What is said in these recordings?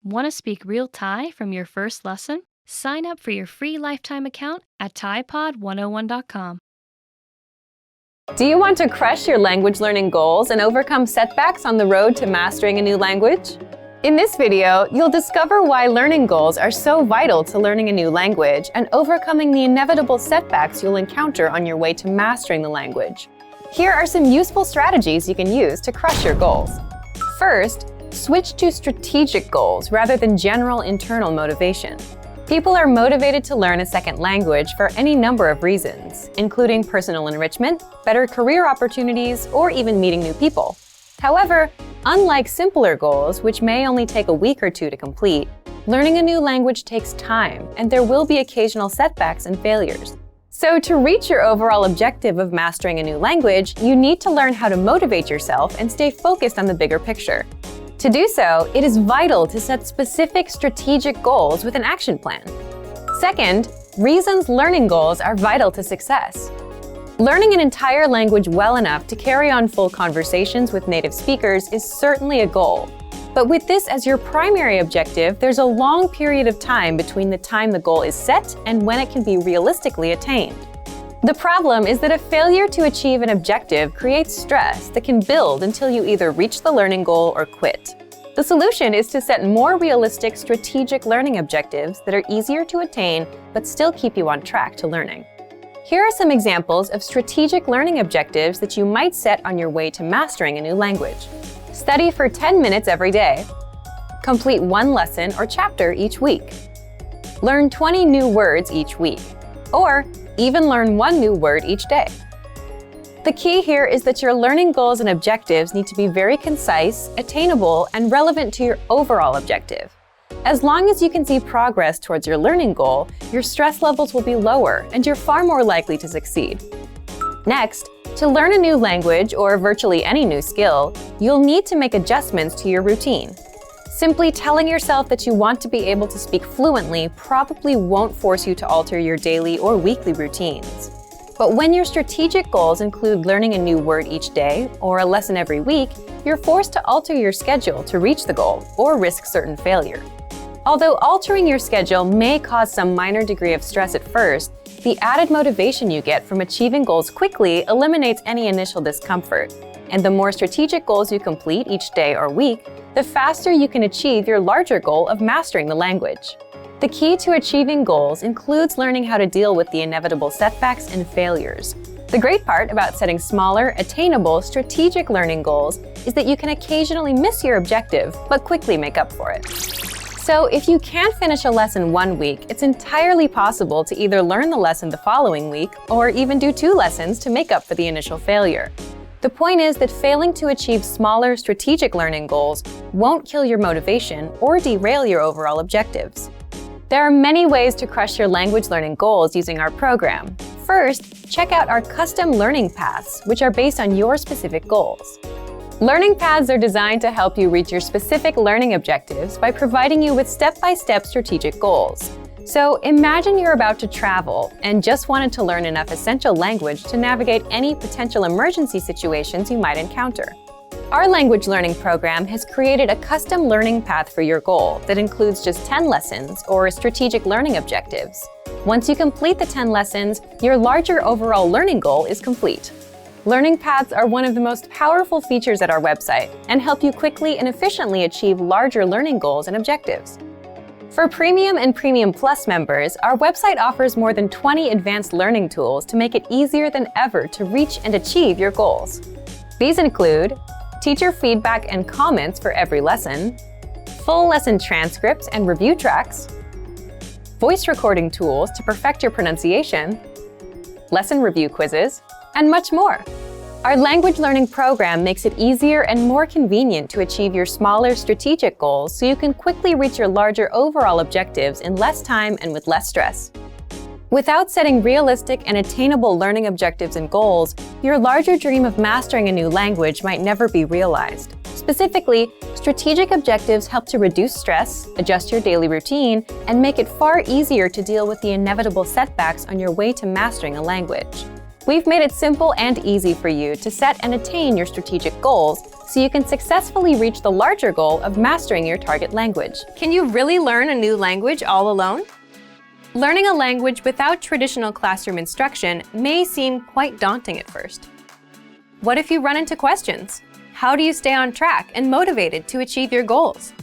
Want to speak real Thai from your first lesson? Sign up for your free lifetime account at ThaiPod101.com. Do you want to crush your language learning goals and overcome setbacks on the road to mastering a new language? In this video, you'll discover why learning goals are so vital to learning a new language and overcoming the inevitable setbacks you'll encounter on your way to mastering the language. Here are some useful strategies you can use to crush your goals. First, switch to strategic goals rather than general internal motivation. People are motivated to learn a second language for any number of reasons, including personal enrichment, better career opportunities, or even meeting new people. However, unlike simpler goals, which may only take a week or two to complete, learning a new language takes time, and there will be occasional setbacks and failures. So to reach your overall objective of mastering a new language, you need to learn how to motivate yourself and stay focused on the bigger picture. To do so, it is vital to set specific strategic goals with an action plan. Second, reasons learning goals are vital to success. Learning an entire language well enough to carry on full conversations with native speakers is certainly a goal. But with this as your primary objective, there's a long period of time between the time the goal is set and when it can be realistically attained. The problem is that a failure to achieve an objective creates stress that can build until you either reach the learning goal or quit. The solution is to set more realistic strategic learning objectives that are easier to attain but still keep you on track to learning. Here are some examples of strategic learning objectives that you might set on your way to mastering a new language. Study for 10 minutes every day. Complete one lesson or chapter each week. Learn 20 new words each week. Or even learn one new word each day. The key here is that your learning goals and objectives need to be very concise, attainable, and relevant to your overall objective. As long as you can see progress towards your learning goal, your stress levels will be lower and you're far more likely to succeed. Next, to learn a new language or virtually any new skill, you'll need to make adjustments to your routine. Simply telling yourself that you want to be able to speak fluently probably won't force you to alter your daily or weekly routines. But when your strategic goals include learning a new word each day or a lesson every week, you're forced to alter your schedule to reach the goal or risk certain failure. Although altering your schedule may cause some minor degree of stress at first, the added motivation you get from achieving goals quickly eliminates any initial discomfort. And the more strategic goals you complete each day or week, the faster you can achieve your larger goal of mastering the language. The key to achieving goals includes learning how to deal with the inevitable setbacks and failures. The great part about setting smaller, attainable, strategic learning goals is that you can occasionally miss your objective, but quickly make up for it. So if you can't finish a lesson one week, it's entirely possible to either learn the lesson the following week or even do 2 lessons to make up for the initial failure. The point is that failing to achieve smaller, strategic learning goals won't kill your motivation or derail your overall objectives. There are many ways to crush your language learning goals using our program. First, check out our custom learning paths, which are based on your specific goals. Learning paths are designed to help you reach your specific learning objectives by providing you with step-by-step strategic goals. So imagine you're about to travel and just wanted to learn enough essential language to navigate any potential emergency situations you might encounter. Our language learning program has created a custom learning path for your goal that includes just 10 lessons or strategic learning objectives. Once you complete the 10 lessons, your larger overall learning goal is complete. Learning paths are one of the most powerful features at our website and help you quickly and efficiently achieve larger learning goals and objectives. For Premium and Premium Plus members, our website offers more than 20 advanced learning tools to make it easier than ever to reach and achieve your goals. These include teacher feedback and comments for every lesson, full lesson transcripts and review tracks, voice recording tools to perfect your pronunciation, lesson review quizzes, and much more. Our language learning program makes it easier and more convenient to achieve your smaller strategic goals so you can quickly reach your larger overall objectives in less time and with less stress. Without setting realistic and attainable learning objectives and goals, your larger dream of mastering a new language might never be realized. Specifically, strategic objectives help to reduce stress, adjust your daily routine, and make it far easier to deal with the inevitable setbacks on your way to mastering a language. We've made it simple and easy for you to set and attain your strategic goals so you can successfully reach the larger goal of mastering your target language. Can you really learn a new language all alone? Learning a language without traditional classroom instruction may seem quite daunting at first. What if you run into questions? How do you stay on track and motivated to achieve your goals?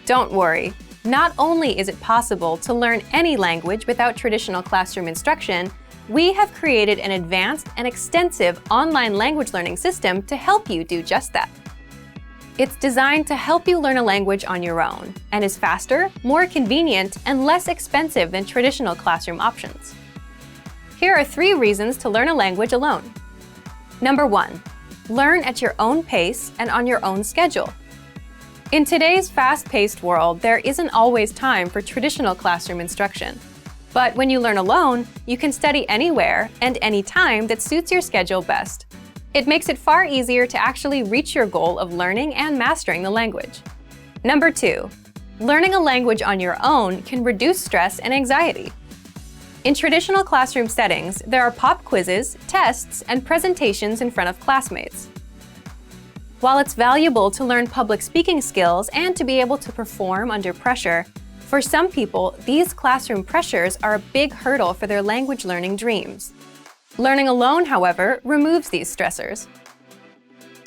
Don't worry. Not only is it possible to learn any language without traditional classroom instruction, we have created an advanced and extensive online language learning system to help you do just that. It's designed to help you learn a language on your own and is faster, more convenient, and less expensive than traditional classroom options. Here are 3 reasons to learn a language alone. Number 1. Learn at your own pace and on your own schedule. In today's fast-paced world, there isn't always time for traditional classroom instruction. But when you learn alone, you can study anywhere and anytime that suits your schedule best. It makes it far easier to actually reach your goal of learning and mastering the language. Number 2. Learning a language on your own can reduce stress and anxiety. In traditional classroom settings, there are pop quizzes, tests, and presentations in front of classmates. While it's valuable to learn public speaking skills and to be able to perform under pressure, for some people, these classroom pressures are a big hurdle for their language learning dreams. Learning alone, however, removes these stressors.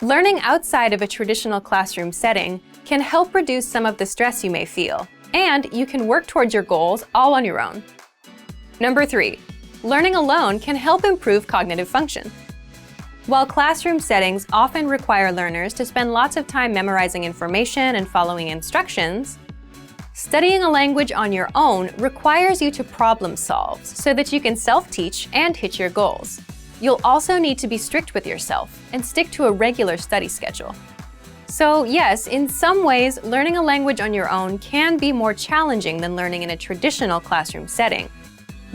Learning outside of a traditional classroom setting can help reduce some of the stress you may feel, and you can work towards your goals all on your own. Number 3. Learning alone can help improve cognitive function. While classroom settings often require learners to spend lots of time memorizing information and following instructions, studying a language on your own requires you to problem solve so that you can self-teach and hit your goals. You'll also need to be strict with yourself and stick to a regular study schedule. So yes, in some ways, learning a language on your own can be more challenging than learning in a traditional classroom setting.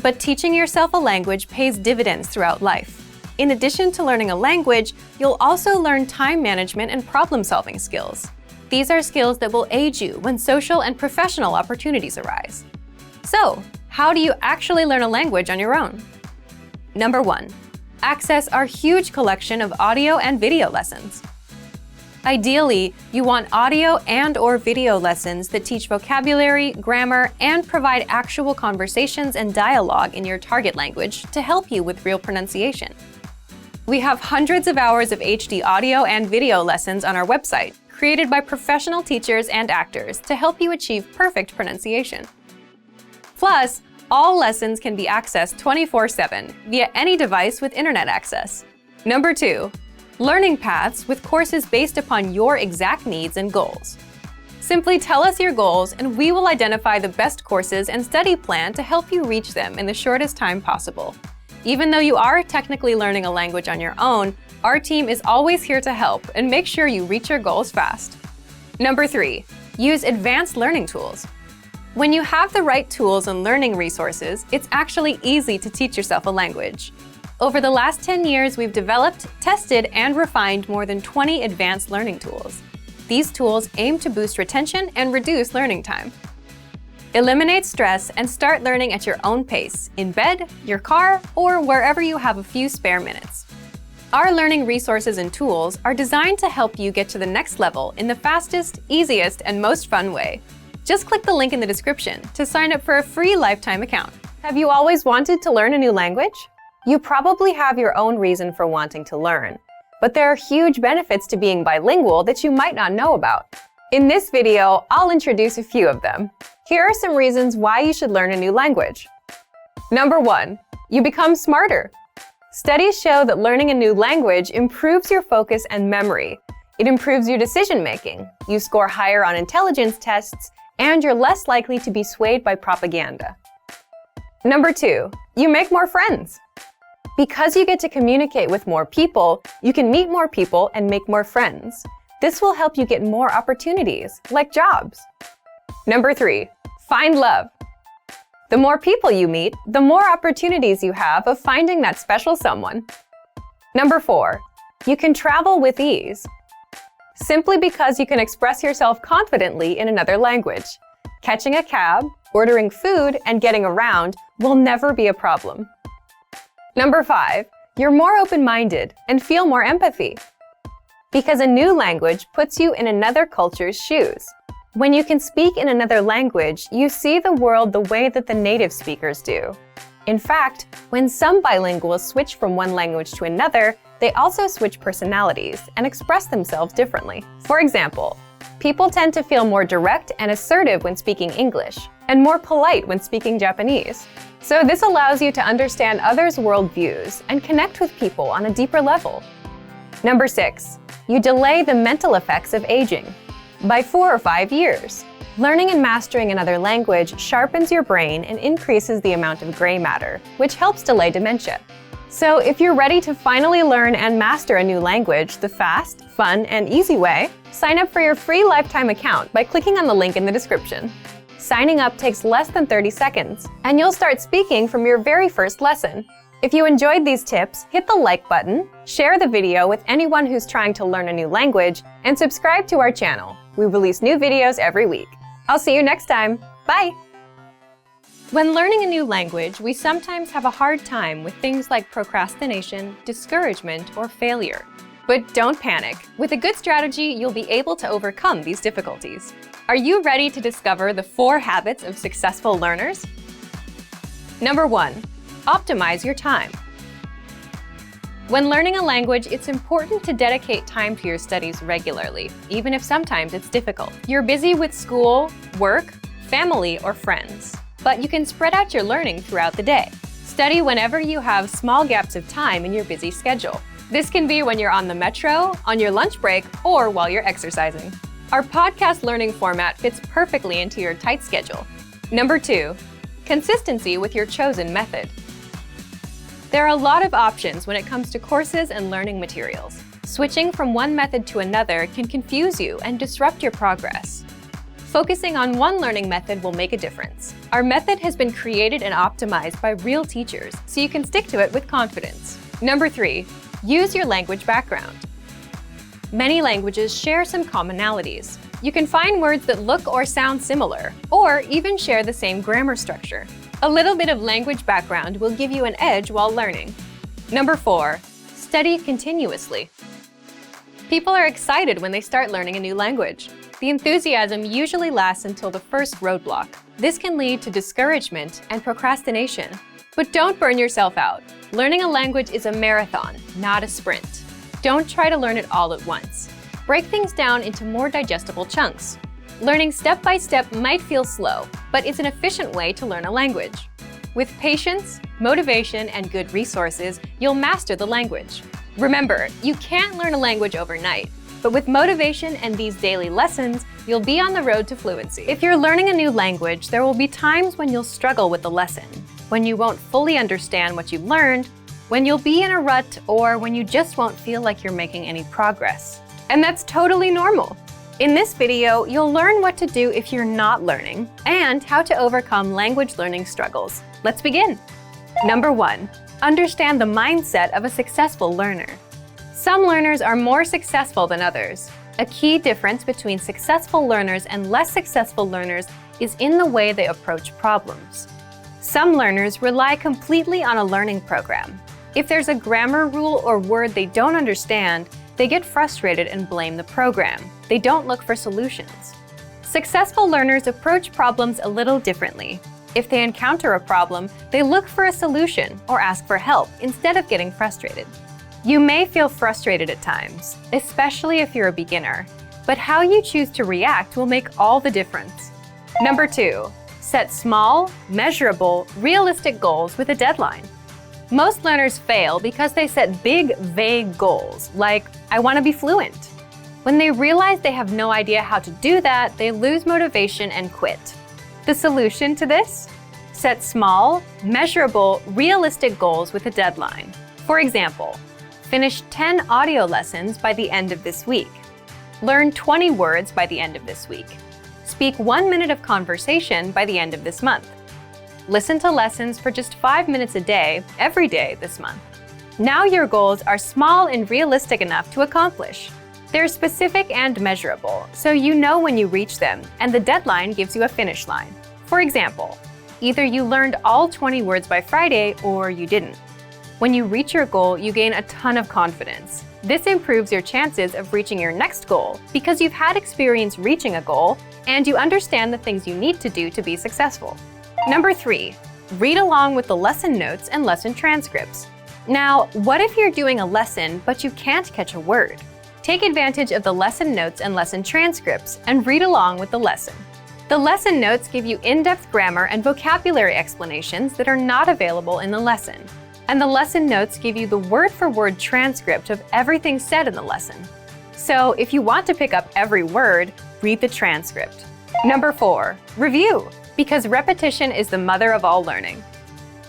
But teaching yourself a language pays dividends throughout life. In addition to learning a language, you'll also learn time management and problem-solving skills. These are skills that will aid you when social and professional opportunities arise. So, how do you actually learn a language on your own? Number 1. Access our huge collection of audio and video lessons. Ideally, you want audio and/or video lessons that teach vocabulary, grammar, and provide actual conversations and dialogue in your target language to help you with real pronunciation. We have hundreds of hours of HD audio and video lessons on our website, created by professional teachers and actors to help you achieve perfect pronunciation. Plus, all lessons can be accessed 24/7 via any device with internet access. Number 2. Learning paths with courses based upon your exact needs and goals. Simply tell us your goals and we will identify the best courses and study plan to help you reach them in the shortest time possible. Even though you are technically learning a language on your own, our team is always here to help and make sure you reach your goals fast. Number 3. Use advanced learning tools. When you have the right tools and learning resources, it's actually easy to teach yourself a language. Over the last 10 years, we've developed, tested, and refined more than 20 advanced learning tools. These tools aim to boost retention and reduce learning time. Eliminate stress and start learning at your own pace, in bed, your car, or wherever you have a few spare minutes. Our learning resources and tools are designed to help you get to the next level in the fastest, easiest, and most fun way. Just click the link in the description to sign up for a free lifetime account. Have you always wanted to learn a new language? You probably have your own reason for wanting to learn, but there are huge benefits to being bilingual that you might not know about. In this video, I'll introduce a few of them. Here are some reasons why you should learn a new language. Number 1. You become smarter. Studies show that learning a new language improves your focus and memory. It improves your decision-making. You score higher on intelligence tests, and you're less likely to be swayed by propaganda. Number 2. You make more friends. Because you get to communicate with more people, you can meet more people and make more friends. This will help you get more opportunities, like jobs. Number 3. Find love. The more people you meet, the more opportunities you have of finding that special someone. Number 4. You can travel with ease. Simply because you can express yourself confidently in another language. Catching a cab, ordering food, and getting around will never be a problem. Number 5. You're more open-minded and feel more empathy. Because a new language puts you in another culture's shoes. When you can speak in another language, you see the world the way that the native speakers do. In fact, when some bilinguals switch from one language to another, they also switch personalities and express themselves differently. For example, people tend to feel more direct and assertive when speaking English, and more polite when speaking Japanese. So this allows you to understand others' worldviews and connect with people on a deeper level. Number 6. You delay the mental effects of aging. By 4 or 5 years. Learning and mastering another language sharpens your brain and increases the amount of gray matter, which helps delay dementia. So if you're ready to finally learn and master a new language the fast, fun, and easy way, sign up for your free lifetime account by clicking on the link in the description. Signing up takes less than 30 seconds, and you'll start speaking from your very first lesson. If you enjoyed these tips, hit the like button, share the video with anyone who's trying to learn a new language, and subscribe to our channel. We release new videos every week. I'll see you next time. Bye! When learning a new language, we sometimes have a hard time with things like procrastination, discouragement, or failure. But don't panic. With a good strategy, you'll be able to overcome these difficulties. Are you ready to discover the 4 habits of successful learners? Number 1. Optimize your time. When learning a language, it's important to dedicate time to your studies regularly, even if sometimes it's difficult. You're busy with school, work, family, or friends, but you can spread out your learning throughout the day. Study whenever you have small gaps of time in your busy schedule. This can be when you're on the metro, on your lunch break, or while you're exercising. Our podcast learning format fits perfectly into your tight schedule. Number 2. Consistency with your chosen method. There are a lot of options when it comes to courses and learning materials. Switching from one method to another can confuse you and disrupt your progress. Focusing on one learning method will make a difference. Our method has been created and optimized by real teachers, so you can stick to it with confidence. Number 3. Use your language background. Many languages share some commonalities. You can find words that look or sound similar, or even share the same grammar structure. A little bit of language background will give you an edge while learning. Number 4. Study continuously. People are excited when they start learning a new language. The enthusiasm usually lasts until the first roadblock. This can lead to discouragement and procrastination. But don't burn yourself out. Learning a language is a marathon, not a sprint. Don't try to learn it all at once. Break things down into more digestible chunks. Learning step by step might feel slow, but it's an efficient way to learn a language. With patience, motivation, and good resources, you'll master the language. Remember, you can't learn a language overnight, but with motivation and these daily lessons, you'll be on the road to fluency. If you're learning a new language, there will be times when you'll struggle with the lesson, when you won't fully understand what you learned, when you'll be in a rut, or when you just won't feel like you're making any progress. And that's totally normal. In this video, you'll learn what to do if you're not learning and how to overcome language learning struggles. Let's begin. Number 1. Understand the mindset of a successful learner. Some learners are more successful than others. A key difference between successful learners and less successful learners is in the way they approach problems. Some learners rely completely on a learning program. If there's a grammar rule or word they don't understand, they get frustrated and blame the program. They don't look for solutions. Successful learners approach problems a little differently. If they encounter a problem, they look for a solution or ask for help instead of getting frustrated. You may feel frustrated at times, especially if you're a beginner, but how you choose to react will make all the difference. Number 2. Set small, measurable, realistic goals with a deadline. Most learners fail because they set big, vague goals, like, I want to be fluent. When they realize they have no idea how to do that, they lose motivation and quit. The solution to this? Set small, measurable, realistic goals with a deadline. For example, finish 10 audio lessons by the end of this week. Learn 20 words by the end of this week. Speak 1 minute of conversation by the end of this month. Listen to lessons for just 5 minutes a day, every day this month. Now your goals are small and realistic enough to accomplish. They're specific and measurable, so you know when you reach them, and the deadline gives you a finish line. For example, either you learned all 20 words by Friday or you didn't. When you reach your goal, you gain a ton of confidence. This improves your chances of reaching your next goal because you've had experience reaching a goal and you understand the things you need to do to be successful. Number 3, read along with the lesson notes and lesson transcripts. Now, what if you're doing a lesson but you can't catch a word? Take advantage of the lesson notes and lesson transcripts and read along with the lesson. The lesson notes give you in-depth grammar and vocabulary explanations that are not available in the lesson. And the lesson notes give you the word-for-word transcript of everything said in the lesson. So if you want to pick up every word, read the transcript. Number 4, review, because repetition is the mother of all learning.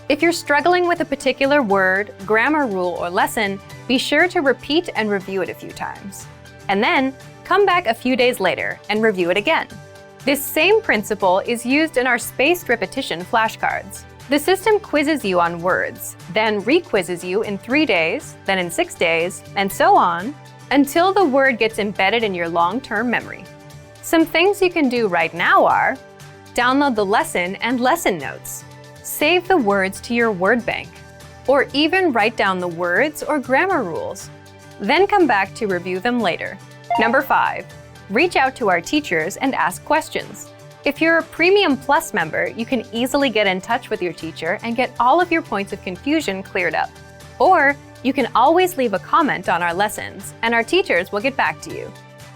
If you're struggling with a particular word, grammar rule, or lesson, be sure to repeat and review it a few times. And then, come back a few days later and review it again. This same principle is used in our spaced repetition flashcards. The system quizzes you on words, then re-quizzes you in 3 days, then in 6 days, and so on, until the word gets embedded in your long-term memory. Some things you can do right now are: download the lesson and lesson notes, save the words to your word bank, or even write down the words or grammar rules. Then come back to review them later. Number 5, reach out to our teachers and ask questions. If you're a Premium Plus member, you can easily get in touch with your teacher and get all of your points of confusion cleared up. Or you can always leave a comment on our lessons, and our teachers will get back to you.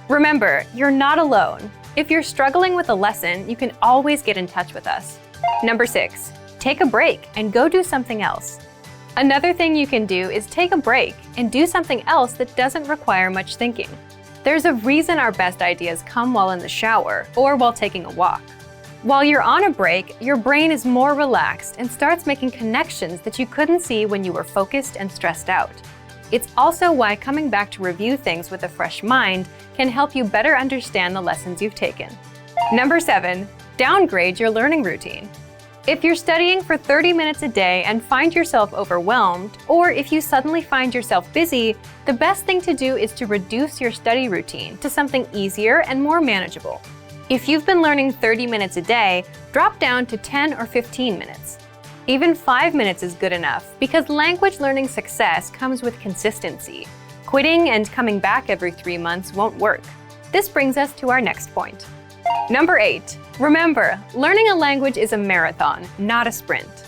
Remember, you're not alone. If you're struggling with a lesson, you can always get in touch with us. Number 6, take a break and go do something else. Another thing you can do is take a break and do something else that doesn't require much thinking. There's a reason our best ideas come while in the shower or while taking a walk. While you're on a break, your brain is more relaxed and starts making connections that you couldn't see when you were focused and stressed out. It's also why coming back to review things with a fresh mind can help you better understand the lessons you've taken. Number 7, downgrade your learning routine. If you're studying for 30 minutes a day and find yourself overwhelmed, or if you suddenly find yourself busy, the best thing to do is to reduce your study routine to something easier and more manageable. If you've been learning 30 minutes a day, drop down to 10 or 15 minutes. Even 5 minutes is good enough because language learning success comes with consistency. Quitting and coming back every 3 months won't work. This brings us to our next point. Number 8, remember, learning a language is a marathon, not a sprint.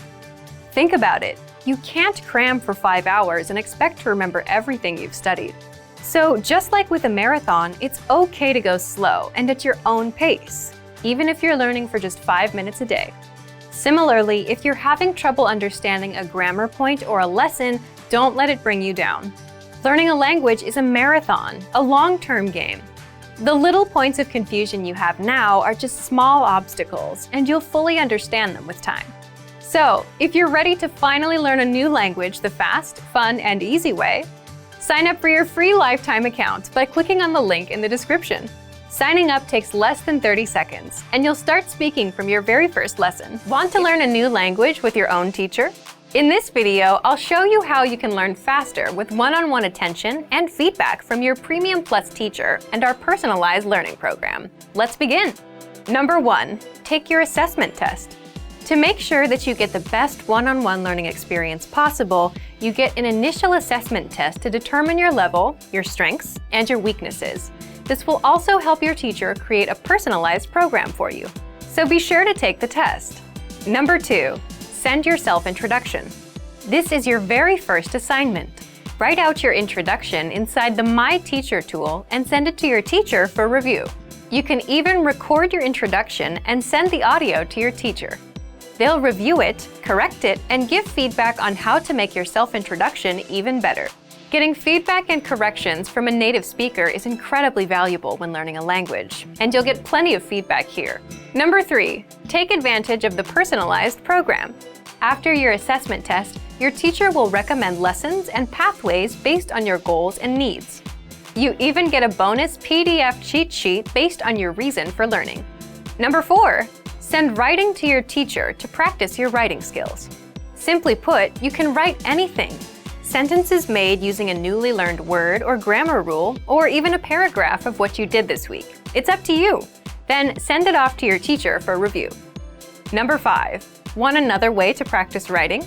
Think about it. You can't cram for 5 hours and expect to remember everything you've studied. So just like with a marathon, it's okay to go slow and at your own pace, even if you're learning for just 5 minutes a day. Similarly, if you're having trouble understanding a grammar point or a lesson, don't let it bring you down. Learning a language is a marathon, a long-term game. The little points of confusion you have now are just small obstacles, and you'll fully understand them with time. So, if you're ready to finally learn a new language the fast, fun, and easy way, sign up for your free lifetime account by clicking on the link in the description. Signing up takes less than 30 seconds, and you'll start speaking from your very first lesson. Want to learn a new language with your own teacher? In this video, I'll show you how you can learn faster with one-on-one attention and feedback from your Premium Plus teacher and our personalized learning program. Let's begin. Number 1, take your assessment test. To make sure that you get the best one-on-one learning experience possible, you get an initial assessment test to determine your level, your strengths, and your weaknesses. This will also help your teacher create a personalized program for you. So be sure to take the test. Number 2, send your self-introduction. This is your very first assignment. Write out your introduction inside the My Teacher tool and send it to your teacher for review. You can even record your introduction and send the audio to your teacher. They'll review it, correct it, and give feedback on how to make your self-introduction even better. Getting feedback and corrections from a native speaker is incredibly valuable when learning a language, and you'll get plenty of feedback here. Number 3, take advantage of the personalized program. After your assessment test, your teacher will recommend lessons and pathways based on your goals and needs. You even get a bonus PDF cheat sheet based on your reason for learning. Number 4, send writing to your teacher to practice your writing skills. Simply put, you can write anything. Sentences made using a newly learned word or grammar rule, or even a paragraph of what you did this week. It's up to you. Then send it off to your teacher for review. Number 5, want another way to practice writing?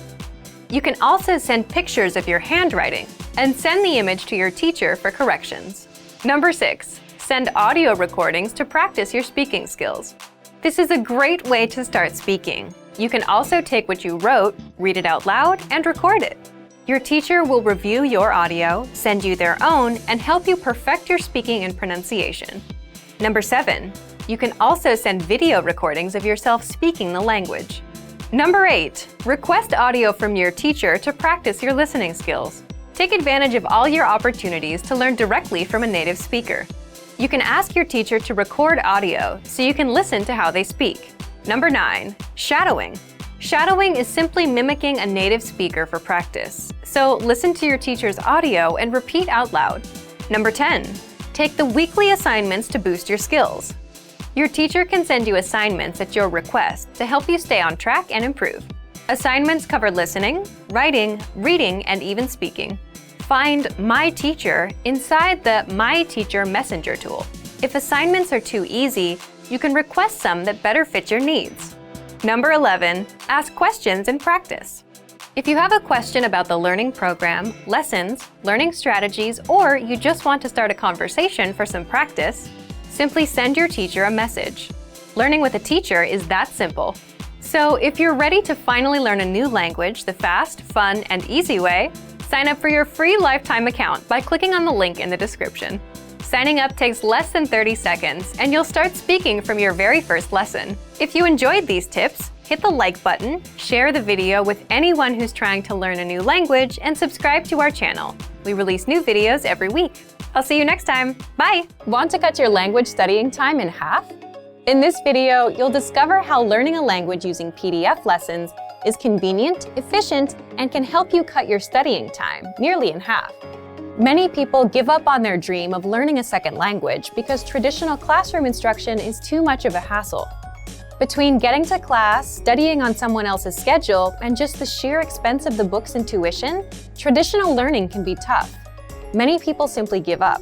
You can also send pictures of your handwriting. and send the image to your teacher for corrections. Number 6. Send audio recordings to practice your speaking skills. This is a great way to start speaking. You can also take what you wrote, read it out loud, and record it. Your teacher will review your audio, send you their own, and help you perfect your speaking and pronunciation. Number 7. You can also send video recordings of yourself speaking the language. Number 8. Request audio from your teacher to practice your listening skills. Take advantage of all your opportunities to learn directly from a native speaker. You can ask your teacher to record audio so you can listen to how they speak. Number 9. Shadowing. Shadowing is simply mimicking a native speaker for practice. So listen to your teacher's audio and repeat out loud. Number 10. Take the weekly assignments to boost your skills. Your teacher can send you assignments at your request to help you stay on track and improve. Assignments cover listening, writing, reading, and even speaking. Find My Teacher inside the My Teacher Messenger tool. If assignments are too easy, you can request some that better fit your needs. Number 11. Ask questions and practice. If you have a question about the learning program, lessons, learning strategies, or you just want to start a conversation for some practice, simply send your teacher a message. Learning with a teacher is that simple. So if you're ready to finally learn a new language the fast, fun, and easy way, sign up for your free lifetime account by clicking on the link in the description. Signing up takes less than 30 seconds, and you'll start speaking from your very first lesson. If you enjoyed these tips, hit the like button, share the video with anyone who's trying to learn a new language, and subscribe to our channel. We release new videos every week. I'll see you next time. Bye! Want to cut your language studying time in half? In this video, you'll discover how learning a language using PDF lessons is convenient, efficient, and can help you cut your studying time nearly in half. Many people give up on their dream of learning a second language because traditional classroom instruction is too much of a hassle. Between getting to class, studying on someone else's schedule, and just the sheer expense of the books and tuition, traditional learning can be tough. Many people simply give up.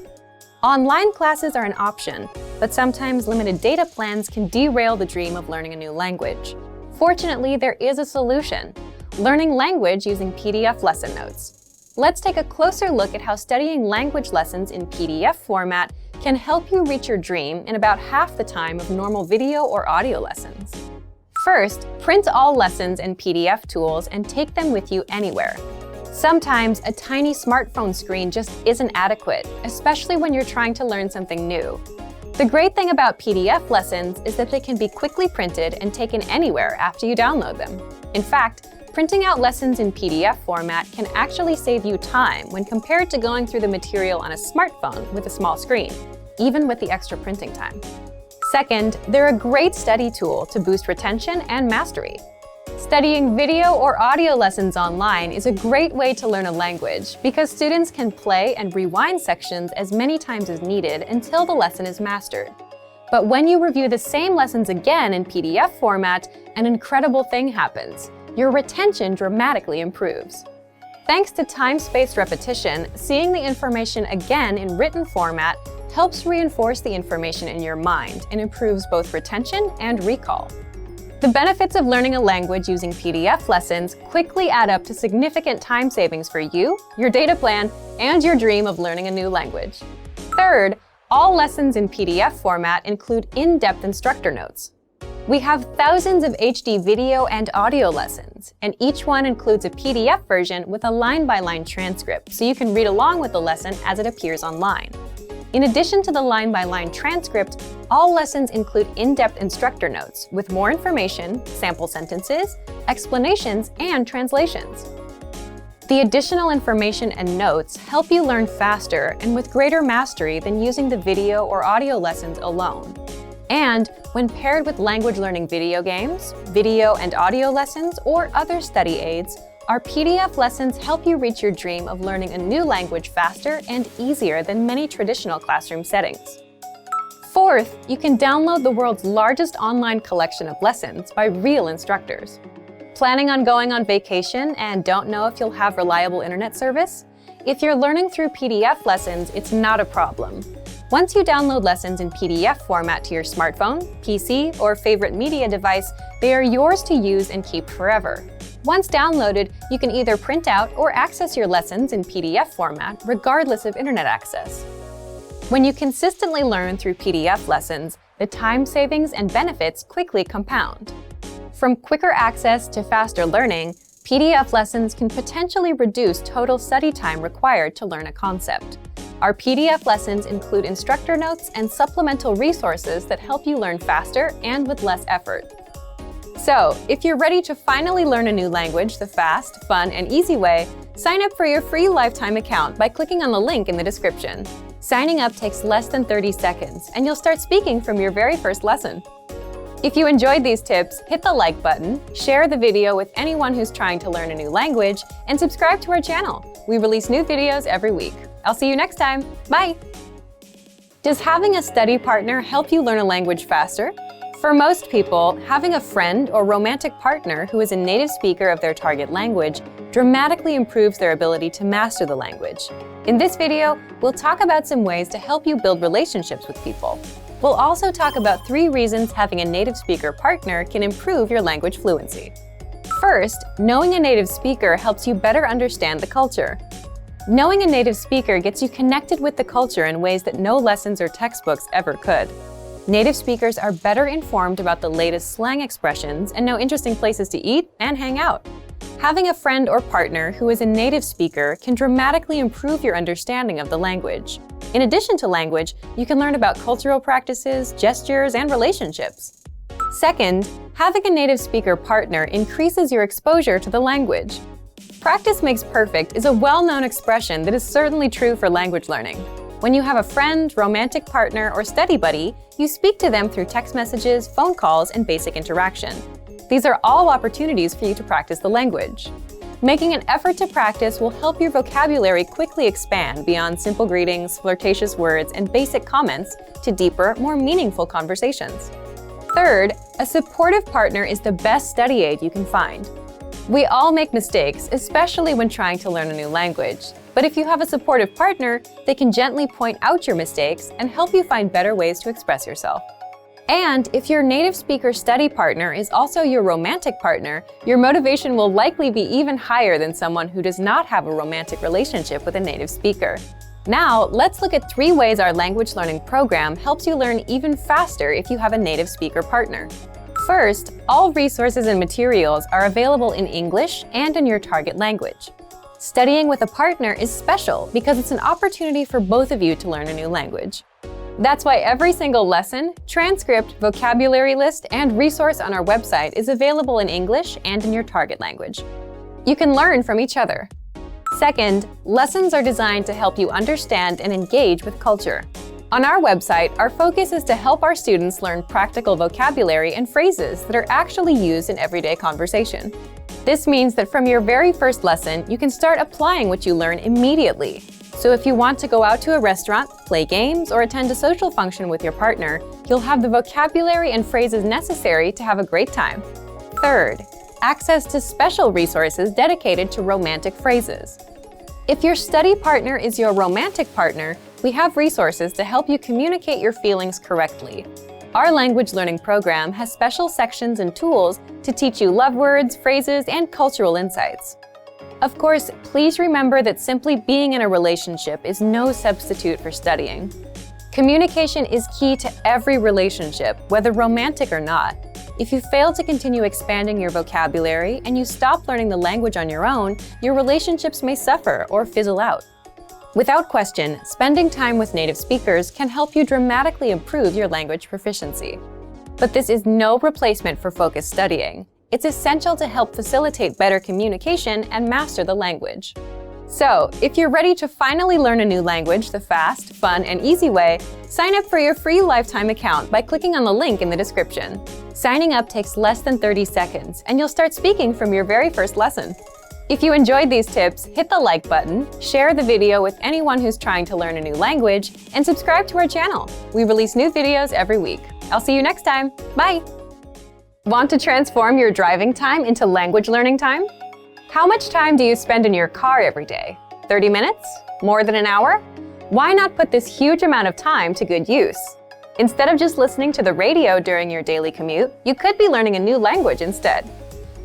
Online classes are an option, but sometimes limited data plans can derail the dream of learning a new language. Fortunately, there is a solution: learning language using PDF lesson notes. Let's take a closer look at how studying language lessons in PDF format can help you reach your dream in about half the time of normal video or audio lessons. First, print all lessons and PDF tools and take them with you anywhere. Sometimes a tiny smartphone screen just isn't adequate, especially when you're trying to learn something new. The great thing about PDF lessons is that they can be quickly printed and taken anywhere after you download them. In fact, printing out lessons in PDF format can actually save you time when compared to going through the material on a smartphone with a small screen, even with the extra printing time. Second, they're a great study tool to boost retention and mastery. Studying video or audio lessons online is a great way to learn a language because students can play and rewind sections as many times as needed until the lesson is mastered. But when you review the same lessons again in PDF format, an incredible thing happens. Your retention dramatically improves. Thanks to time-spaced repetition, seeing the information again in written format helps reinforce the information in your mind and improves both retention and recall. The benefits of learning a language using PDF lessons quickly add up to significant time savings for you, your data plan, and your dream of learning a new language. Third, all lessons in PDF format include in-depth instructor notes. We have thousands of HD video and audio lessons, and each one includes a PDF version with a line-by-line transcript, so you can read along with the lesson as it appears online. In addition to the line-by-line transcript, all lessons include in-depth instructor notes with more information, sample sentences, explanations, and translations. The additional information and notes help you learn faster and with greater mastery than using the video or audio lessons alone. And when paired with language learning video games, video and audio lessons, or other study aids, our PDF lessons help you reach your dream of learning a new language faster and easier than many traditional classroom settings. Fourth, you can download the world's largest online collection of lessons by real instructors. Planning on going on vacation and don't know if you'll have reliable internet service? If you're learning through PDF lessons, it's not a problem. Once you download lessons in PDF format to your smartphone, PC, or favorite media device, they are yours to use and keep forever. Once downloaded, you can either print out or access your lessons in PDF format, regardless of internet access. When you consistently learn through PDF lessons, the time savings and benefits quickly compound. From quicker access to faster learning, PDF lessons can potentially reduce total study time required to learn a concept. Our PDF lessons include instructor notes and supplemental resources that help you learn faster and with less effort. So, if you're ready to finally learn a new language the fast, fun, and easy way, sign up for your free lifetime account by clicking on the link in the description. Signing up takes less than 30 seconds, and you'll start speaking from your very first lesson. If you enjoyed these tips, hit the like button, share the video with anyone who's trying to learn a new language, and subscribe to our channel. We release new videos every week. I'll see you next time. Bye! Does having a study partner help you learn a language faster? For most people, having a friend or romantic partner who is a native speaker of their target language dramatically improves their ability to master the language. In this video, we'll talk about some ways to help you build relationships with people. We'll also talk about 3 reasons having a native speaker partner can improve your language fluency. First, knowing a native speaker helps you better understand the culture. Knowing a native speaker gets you connected with the culture in ways that no lessons or textbooks ever could. Native speakers are better informed about the latest slang expressions and know interesting places to eat and hang out. Having a friend or partner who is a native speaker can dramatically improve your understanding of the language. In addition to language, you can learn about cultural practices, gestures, and relationships. Second, having a native speaker partner increases your exposure to the language. Practice makes perfect is a well-known expression that is certainly true for language learning. When you have a friend, romantic partner, or study buddy, you speak to them through text messages, phone calls, and basic interaction. These are all opportunities for you to practice the language. Making an effort to practice will help your vocabulary quickly expand beyond simple greetings, flirtatious words, and basic comments to deeper, more meaningful conversations. Third, a supportive partner is the best study aid you can find. We all make mistakes, especially when trying to learn a new language. But if you have a supportive partner, they can gently point out your mistakes and help you find better ways to express yourself. And if your native speaker study partner is also your romantic partner, your motivation will likely be even higher than someone who does not have a romantic relationship with a native speaker. Now, let's look at 3 ways our language learning program helps you learn even faster if you have a native speaker partner. First, all resources and materials are available in English and in your target language. Studying with a partner is special because it's an opportunity for both of you to learn a new language. That's why every single lesson, transcript, vocabulary list, and resource on our website is available in English and in your target language. You can learn from each other. Second, lessons are designed to help you understand and engage with culture. On our website, our focus is to help our students learn practical vocabulary and phrases that are actually used in everyday conversation. This means that from your very first lesson, you can start applying what you learn immediately. So if you want to go out to a restaurant, play games, or attend a social function with your partner, you'll have the vocabulary and phrases necessary to have a great time. Third, access to special resources dedicated to romantic phrases. If your study partner is your romantic partner, we have resources to help you communicate your feelings correctly. Our language learning program has special sections and tools to teach you love words, phrases, and cultural insights. Of course, please remember that simply being in a relationship is no substitute for studying. Communication is key to every relationship, whether romantic or not. If you fail to continue expanding your vocabulary and you stop learning the language on your own, your relationships may suffer or fizzle out. Without question, spending time with native speakers can help you dramatically improve your language proficiency. But this is no replacement for focused studying. It's essential to help facilitate better communication and master the language. So, if you're ready to finally learn a new language the fast, fun, and easy way, sign up for your free lifetime account by clicking on the link in the description. Signing up takes less than 30 seconds, and you'll start speaking from your very first lesson. If you enjoyed these tips, hit the like button, share the video with anyone who's trying to learn a new language, and subscribe to our channel. We release new videos every week. I'll see you next time. Bye! Want to transform your driving time into language learning time? How much time do you spend in your car every day? 30 minutes? More than an hour? Why not put this huge amount of time to good use? Instead of just listening to the radio during your daily commute, you could be learning a new language instead.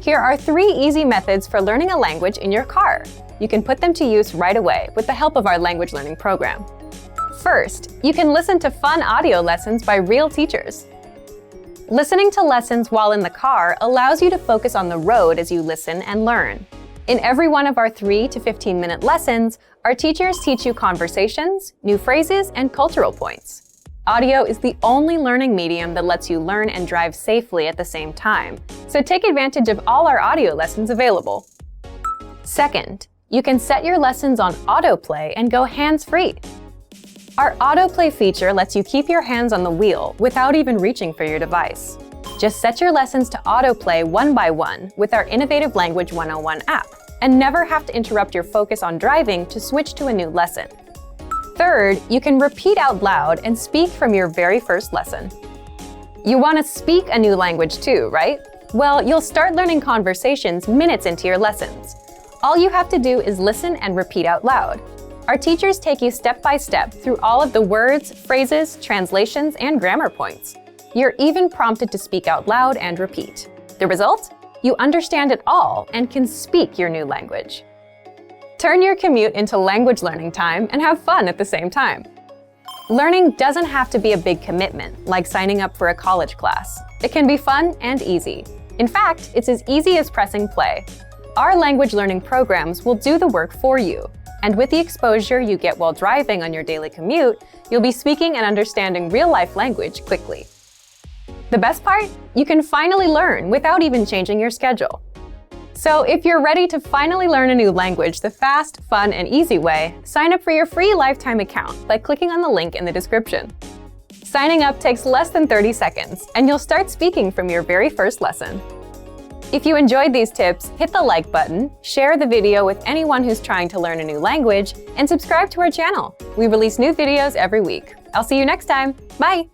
Here are 3 easy methods for learning a language in your car. You can put them to use right away with the help of our language learning program. First, you can listen to fun audio lessons by real teachers. Listening to lessons while in the car allows you to focus on the road as you listen and learn. In every one of our 3 to 15-minute lessons, our teachers teach you conversations, new phrases, and cultural points. Audio is the only learning medium that lets you learn and drive safely at the same time, so take advantage of all our audio lessons available. Second, you can set your lessons on Autoplay and go hands-free. Our Autoplay feature lets you keep your hands on the wheel without even reaching for your device. Just set your lessons to autoplay one by one with our innovative Language 101 app, and never have to interrupt your focus on driving to switch to a new lesson. Third, you can repeat out loud and speak from your very first lesson. You want to speak a new language too, right? Well, you'll start learning conversations minutes into your lessons. All you have to do is listen and repeat out loud. Our teachers take you step by step through all of the words, phrases, translations, and grammar points. You're even prompted to speak out loud and repeat. The result? You understand it all and can speak your new language. Turn your commute into language learning time and have fun at the same time. Learning doesn't have to be a big commitment, like signing up for a college class. It can be fun and easy. In fact, it's as easy as pressing play. Our language learning programs will do the work for you. And with the exposure you get while driving on your daily commute, you'll be speaking and understanding real-life language quickly. The best part? You can finally learn without even changing your schedule. So if you're ready to finally learn a new language the fast, fun, and easy way, sign up for your free lifetime account by clicking on the link in the description. Signing up takes less than 30 seconds, and you'll start speaking from your very first lesson. If you enjoyed these tips, hit the like button, share the video with anyone who's trying to learn a new language, and subscribe to our channel. We release new videos every week. I'll see you next time. Bye!